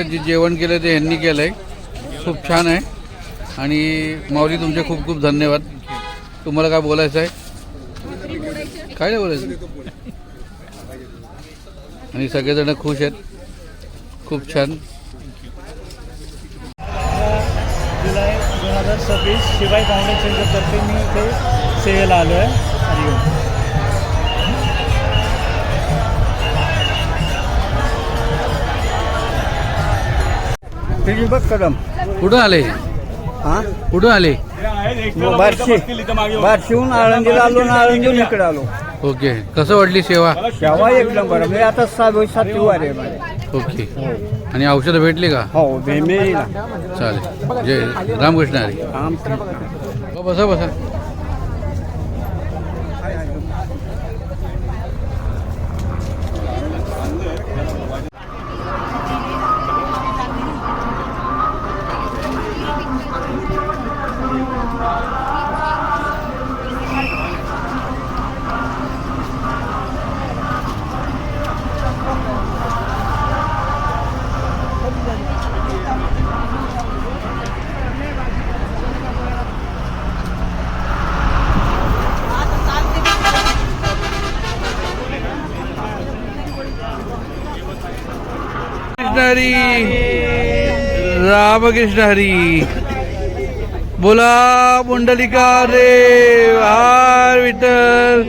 जे जेवण केलं ते ह्यांनी केलं आहे, खूप छान आहे. आणि माऊली तुमचे खूप खूप धन्यवाद. तुम्हाला काय बोलायचं आहे? काय नाही बोलायचं. आणि सगळेजण खुश आहेत, खूप छान. जुलै 2026 शिवाई फाउंडेशनच्या तर्फे मी इथे सेवेला आलो आहे. हरिओम. बघ कदम कुठून आले? हां कुठून आले? बार्शीहून आळंदीला आलो ना, आळंदीहून इकडे आलो. ओके, कसं वाटली सेवा? तेव्हा एक नंबर. मी आता 7वी वार आहे माझे. ओके. आणि औषधं भेटली का? हो मिळेल. चालेल. जय रामकृष्ण हरी. बसा बसा. हरी रामकृष्ण हरी. बोला पुंडलिका रे हर विठ्ठल.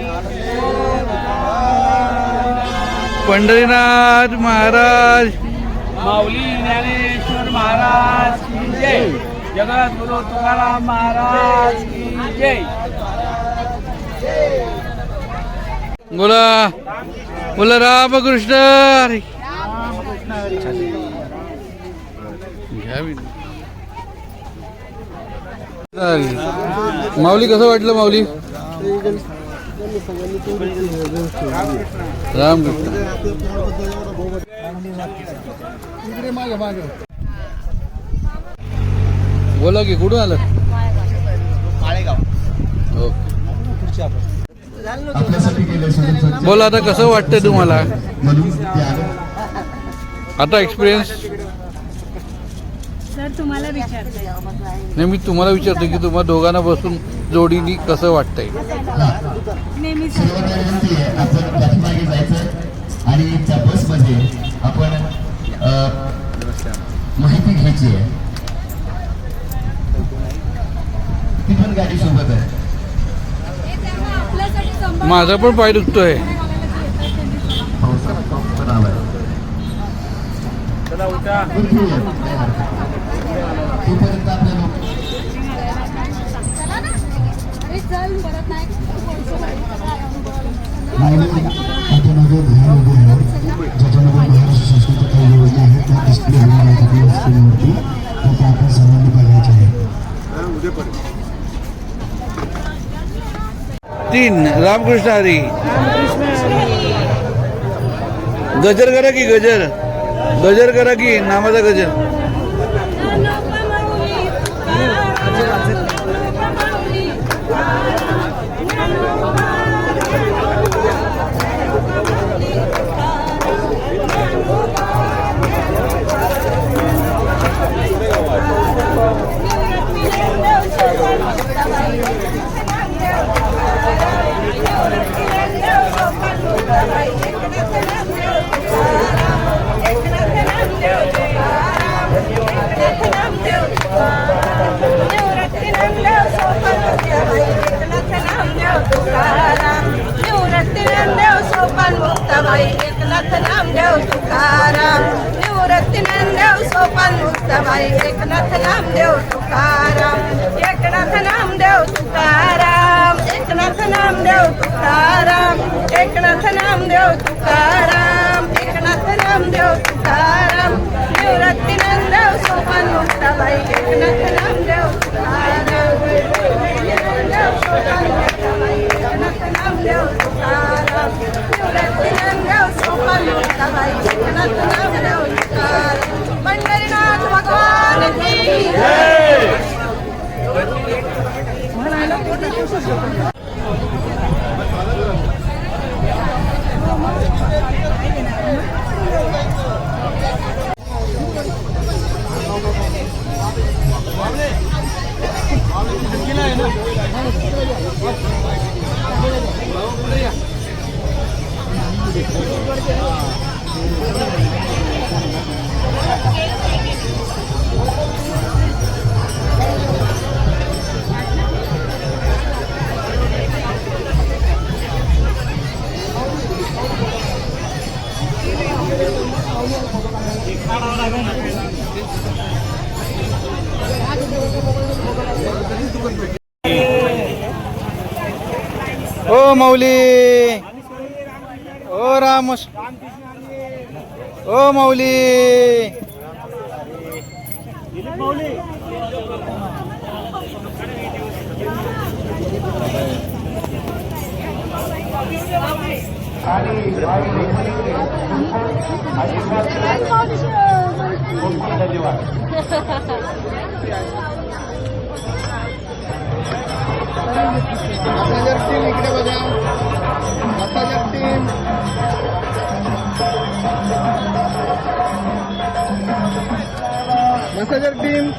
पंढरीनाथ महाराज, माऊली ज्ञानेश्वर महाराज की जय. जगद्गुरु तुकाराम महाराज की जय. बोला बोला रामकृष्ण हरी. माऊली कसं वाटलं? माऊली रामकृष्ण. बोला की कुठून आलं? बोला आता कसं वाटतंय तुम्हाला आता एक्सपिरियन्स? सर तुम्हाला विचारते. नाही, मी तुम्हाला विचारतो की तुम्हाला दोघांना बसून जोडीनी कसं वाटतंय? नेहमी आपण पाठीमागे जायचं आणि त्या बसमध्ये आपण माहिती घ्यायची आहे. ती पण गाडी सोबत आहे. माझा पण पाय दुखतोय. तोपर्यंत आपल्या लोक ज्याच्यामध्ये महाराष्ट्र संस्कृती काही योजना आहेत त्या डिस्प्ले होणार आहेत आपल्या स्क्रीनवरती, तर त्या आपण सर्वांनी बघायच्या आहेत. 3 रामकृष्ण हरी. गजर करा की गजर, गजर करा की नामाचा गजर. एकनाथ नामदेव तुकाराम. निवृत्ती नामदेव सोपान मुक्ताबाई एकनाथ नामदेव तुकाराम. एकनाथ नामदेव तुकाराम. एकनाथ नामदेव तुकाराम. एकनाथ नामदेव तुकाराम. एकनाथ नामदेव तुकाराम. निवृत्ती नामदेव सोपान मुक्ताबाई एकनाथ नामदेव तुकाराम. एकनाथ नामदेव तुकाराम. निवृत्ती नामदेव सोपान मुक्ताबाई एकनाथ नामदेव तुकाराम. पंढरीनाथ भगवान की जय. ओ माऊली ओ राम ओ माऊली मसाजर टीम